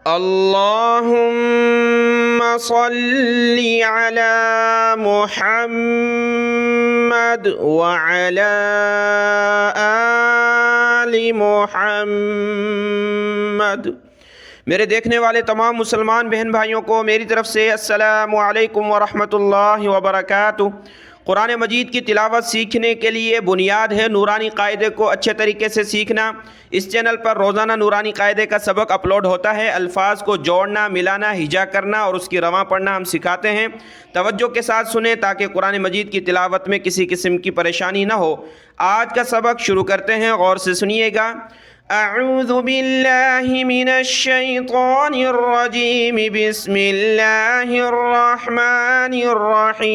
اللهم صل على محمد وعلى آل محمد۔ میرے دیکھنے والے تمام مسلمان بہن بھائیوں کو میری طرف سے السلام علیکم ورحمۃ اللہ وبرکاتہ۔ قرآن مجید کی تلاوت سیکھنے کے لیے بنیاد ہے نورانی قاعدے کو اچھے طریقے سے سیکھنا۔ اس چینل پر روزانہ نورانی قاعدے کا سبق اپلوڈ ہوتا ہے۔ الفاظ کو جوڑنا، ملانا، ہجا کرنا اور اس کی رواں پڑھنا ہم سکھاتے ہیں۔ توجہ کے ساتھ سنیں تاکہ قرآن مجید کی تلاوت میں کسی قسم کی پریشانی نہ ہو۔ آج کا سبق شروع کرتے ہیں، غور سے سنیے گا۔ اعوذ باللہ من الشیطان الرجیم، بسم اللہ الرحمن الرحیم۔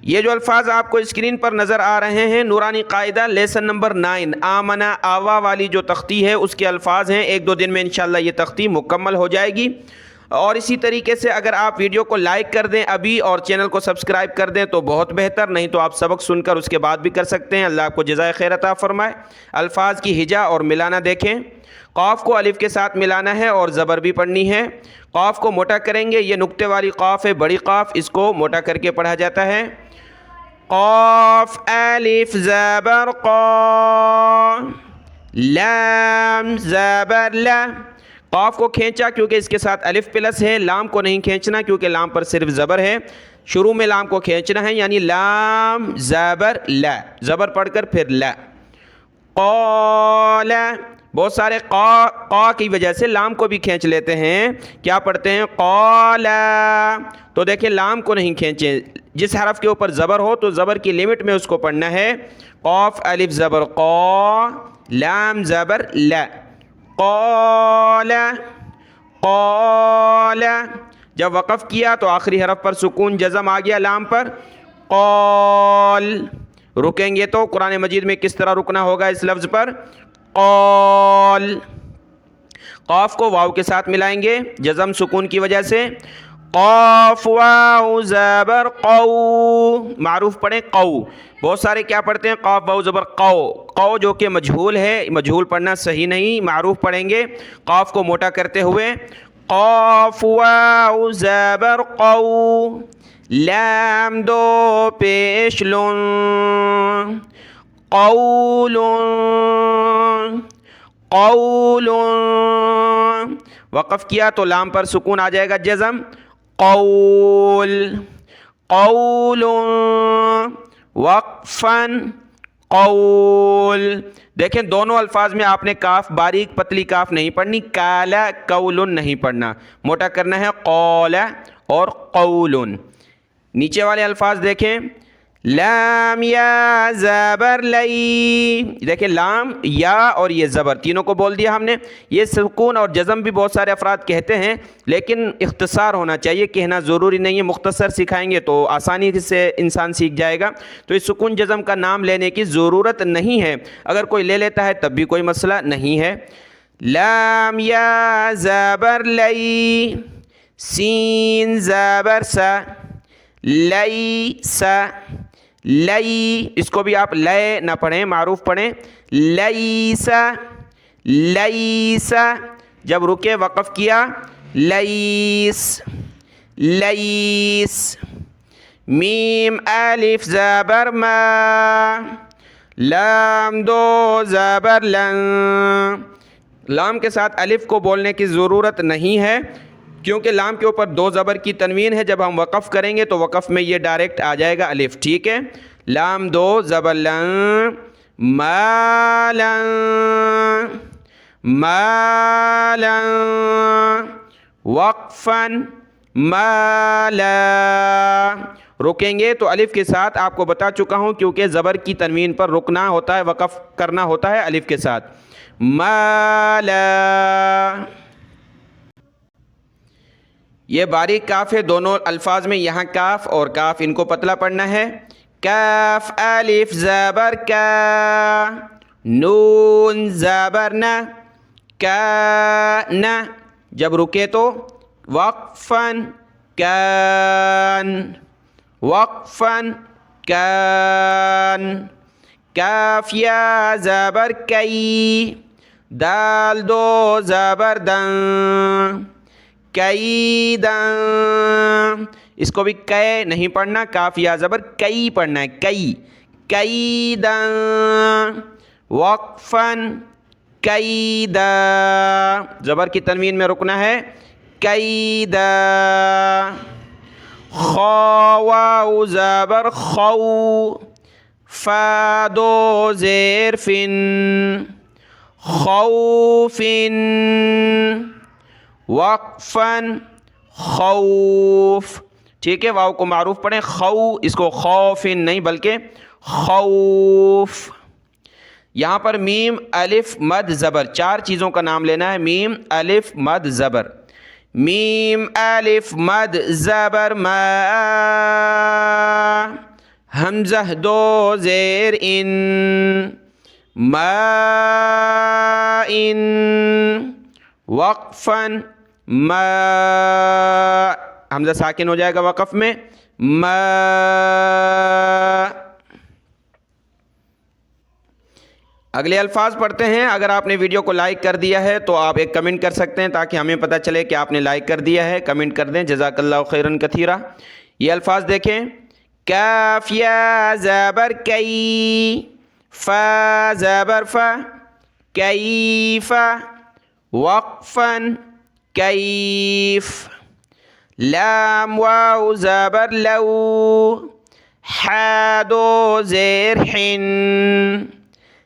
یہ جو الفاظ آپ کو اسکرین پر نظر آ رہے ہیں، نورانی قاعدہ لیسن نمبر 9 آمنا آوا والی جو تختی ہے اس کے الفاظ ہیں۔ 1-2 دن میں انشاءاللہ یہ تختی مکمل ہو جائے گی۔ اور اسی طریقے سے اگر آپ ویڈیو کو لائک کر دیں ابھی اور چینل کو سبسکرائب کر دیں تو بہت بہتر، نہیں تو آپ سبق سن کر اس کے بعد بھی کر سکتے ہیں۔ اللہ آپ کو جزائے خیر عطا فرمائے۔ الفاظ کی ہجا اور ملانا دیکھیں۔ قاف کو الف کے ساتھ ملانا ہے اور زبر بھی پڑھنی ہے۔ قاف کو موٹا کریں گے، یہ نقطے والی قاف ہے، بڑی قاف، اس کو موٹا کر کے پڑھا جاتا ہے۔ قاف الف زبر قا، لام زبر لا۔ قاف کو کھینچا کیونکہ اس کے ساتھ الف پلس ہے، لام کو نہیں کھینچنا کیونکہ لام پر صرف زبر ہے۔ شروع میں لام کو کھینچنا ہے، یعنی لام زبر لا، زبر پڑھ کر پھر لا۔ قال، بہت سارے قا کی وجہ سے لام کو بھی کھینچ لیتے ہیں، کیا پڑھتے ہیں قال، تو دیکھیں لام کو نہیں کھینچیں، جس حرف کے اوپر زبر ہو تو زبر کی لیمٹ میں اس کو پڑھنا ہے۔ قاف الف زبر قا، لام زبر لا۔ قال، قال، جب وقف کیا تو آخری حرف پر سکون جزم آ گیا لام پر، قال۔ رکیں گے تو قرآن مجید میں کس طرح رکنا ہوگا اس لفظ پر، قال۔ قاف کو واو کے ساتھ ملائیں گے جزم سکون کی وجہ سے، قاف واو زبر قو، معروف پڑھیں قو۔ بہت سارے کیا پڑھتے ہیں قاف واو زبر قو، قو جو کہ مجہول ہے، مجہول پڑھنا صحیح نہیں، معروف پڑھیں گے قاف کو موٹا کرتے ہوئے، قاف واو زبر قو، لام دو پیش لن، قول، قول۔ وقف کیا تو لام پر سکون آ جائے گا جزم، قول، قول، وقفاً، قول۔ دیکھیں دونوں الفاظ میں آپ نے کاف، باریک پتلی کاف نہیں پڑھنی، کالا قول نہیں پڑھنا، موٹا کرنا ہے قول اور قول۔ نیچے والے الفاظ دیکھیں، لام یا زبر لئی، دیکھیں لام یا اور یہ زبر تینوں کو بول دیا ہم نے۔ یہ سکون اور جزم بھی بہت سارے افراد کہتے ہیں لیکن اختصار ہونا چاہیے، کہنا ضروری نہیں ہے، مختصر سکھائیں گے تو آسانی سے انسان سیکھ جائے گا۔ تو اس سکون جزم کا نام لینے کی ضرورت نہیں ہے، اگر کوئی لے لیتا ہے تب بھی کوئی مسئلہ نہیں ہے۔ لام یا زبر لئی، سین زبر سا، لئی سا، لئی، اس کو بھی آپ لے نہ پڑھیں، معروف پڑھیں، لیسا، لیسا۔ جب رکے وقف کیا، لیس، لیس۔ میم الف زبر ما، لام دو زبر لن۔ لام کے ساتھ الف کو بولنے کی ضرورت نہیں ہے کیونکہ لام کے اوپر دو زبر کی تنوین ہے، جب ہم وقف کریں گے تو وقف میں یہ ڈائریکٹ آ جائے گا الف، ٹھیک ہے۔ لام دو زبر لن، مالن، مالن، وقفاً، مالا۔ رکیں گے تو الف کے ساتھ، آپ کو بتا چکا ہوں کیونکہ زبر کی تنوین پر رکنا ہوتا ہے، وقف کرنا ہوتا ہے الف کے ساتھ، مالا۔ یہ باریک کاف ہے دونوں الفاظ میں، یہاں کاف اور کاف ان کو پتلا پڑھنا ہے۔ کاف الف زبر کا، نون زبر نا، کان۔ جب رکے تو وقفاً کان، وقفاً کان۔ کاف یا زبر کئی، دال دو زبر دن قیدن، اس کو بھی کئے نہیں پڑھنا، کاف یا زبر کئی پڑھنا ہے، کئی قیدن، وقفن قیدا، زبر کی تنوین میں رکنا ہے، قیدا، خا واو زبر خو، فا دو زیر فن، خوفن، وقفن خوف، ٹھیک ہے، واو کو معروف پڑھیں، خو، اس کو خوفن نہیں بلکہ خوف۔ یہاں پر میم الف مد زبر، چار چیزوں کا نام لینا ہے، میم الف مد زبر، میم الف مد زبر ما، حمزہ دو زیر ان، ما ان، وقفن ما، حمزہ ساکن ہو جائے گا وقف میں، ما۔ اگلے الفاظ پڑھتے ہیں۔ اگر آپ نے ویڈیو کو لائک کر دیا ہے تو آپ ایک کمنٹ کر سکتے ہیں تاکہ ہمیں پتہ چلے کہ آپ نے لائک کر دیا ہے، کمنٹ کر دیں، جزاک اللہ خیرن کثیرا۔ یہ الفاظ دیکھیں، کاف یا زبر کئی، فا زبر فا، کیف، وقفن کیف، لام واو زبر لو، حا دو زیر حن،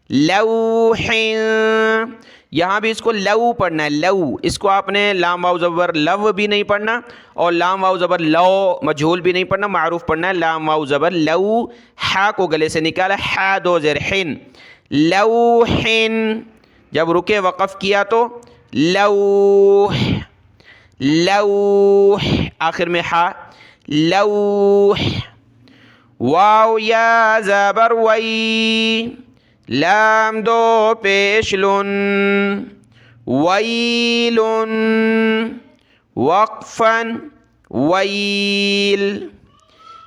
لوحن، یہاں بھی اس کو لو پڑھنا ہے، لو، اس کو آپ نے لام واو زبر لو بھی نہیں پڑھنا اور لام واو زبر لو مجہول بھی نہیں پڑھنا، معروف پڑھنا ہے، لام واو زبر لو، حا کو گلے سے نکالا، حا دو زیر حن، لوحن، جب رکے وقف کیا تو لوح، لوح، آخر میں حا، لوح، واو یا زبر وی، لام دو پیش لن، ویلن، وقفن ویل،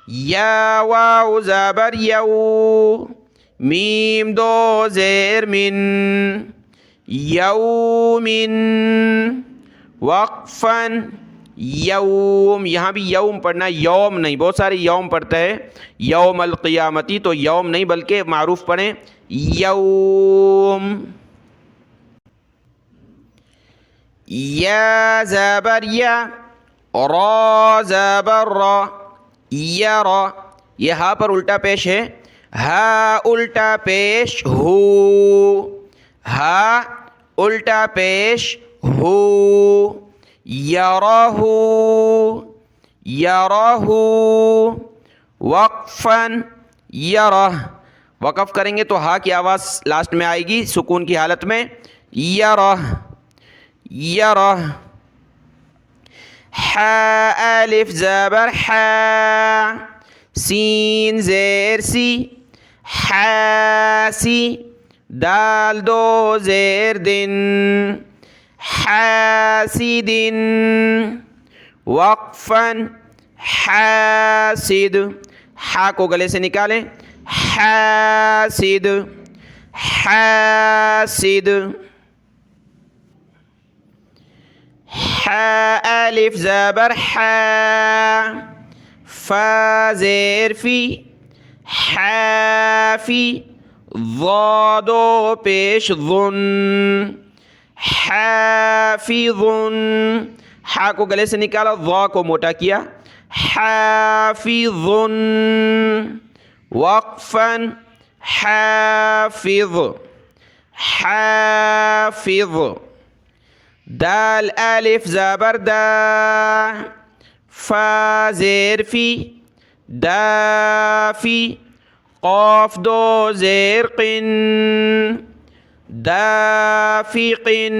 یا واو زبر یو، میم دو زیر من، یومن، وقفن یوم، یہاں بھی یوم پڑھنا ہے، یوم نہیں، بہت سارے یوم پڑھتا ہے، یوم القیامتی، تو یوم نہیں بلکہ معروف پڑھیں، یوم۔ یا زبر یا، را زبر را، یرا، یہ ہا پر الٹا پیش ہے، ہا الٹا پیش ہو، ہا الٹا پیش ہو، یرہ، یرہ، وقفن یرہ، وقف کریں گے تو ہا کی آواز لاسٹ میں آئے گی سکون کی حالت میں، یرہ، یرہ، حا الف زبر حا، سین زیر سی، حاسی، دال دو زیر دن، حاسدن، وقفن حاسد، حا کو گلے سے نکالیں، حاسد، حاسد، حا الف زبر حا، فا زیر فی، حافی، ضاد و پیش ظن، حافظن، حا کو گلے سے نکالا، ضا کو موٹا کیا، حافظن، وقفن حافظ، حافظ، دال الف زبر دا، فا زیر فی، دافی، قاف دو زیر قن، دافقن،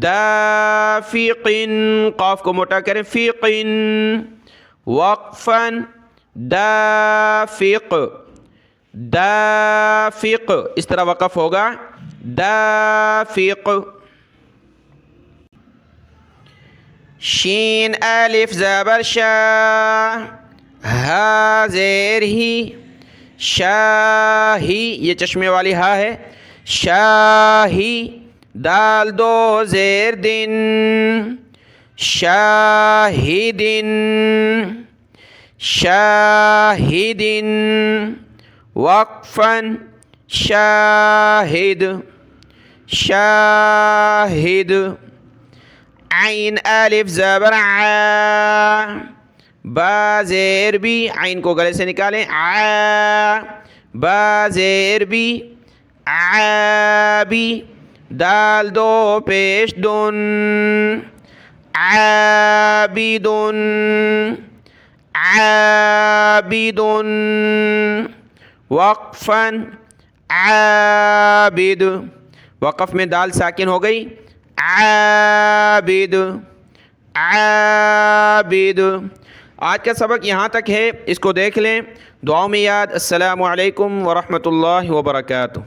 دافقن، قاف کو موٹا کریں، فقن، وقفن دافق، دافق، اس طرح وقف ہوگا، دافق۔ شین الف زبر شا، ہا زیر ہی، شاہی، یہ چشمے والی ہا ہے، شاہی دال دو زیر دن شاہدن شاہدن وقفاً شاہد شاہد عین الف زبر ع با زیر بھی عین کو گلے سے نکالیں با زیر بھی عابی دال دو پیش دن عابدن عابدن وقفاً عابد وقف میں دال ساکن ہو گئی عابد عابد آج کا سبق یہاں تک ہے، اس کو دیکھ لیں، دعاؤں میں یاد۔ السلام علیکم ورحمۃ اللہ وبرکاتہ۔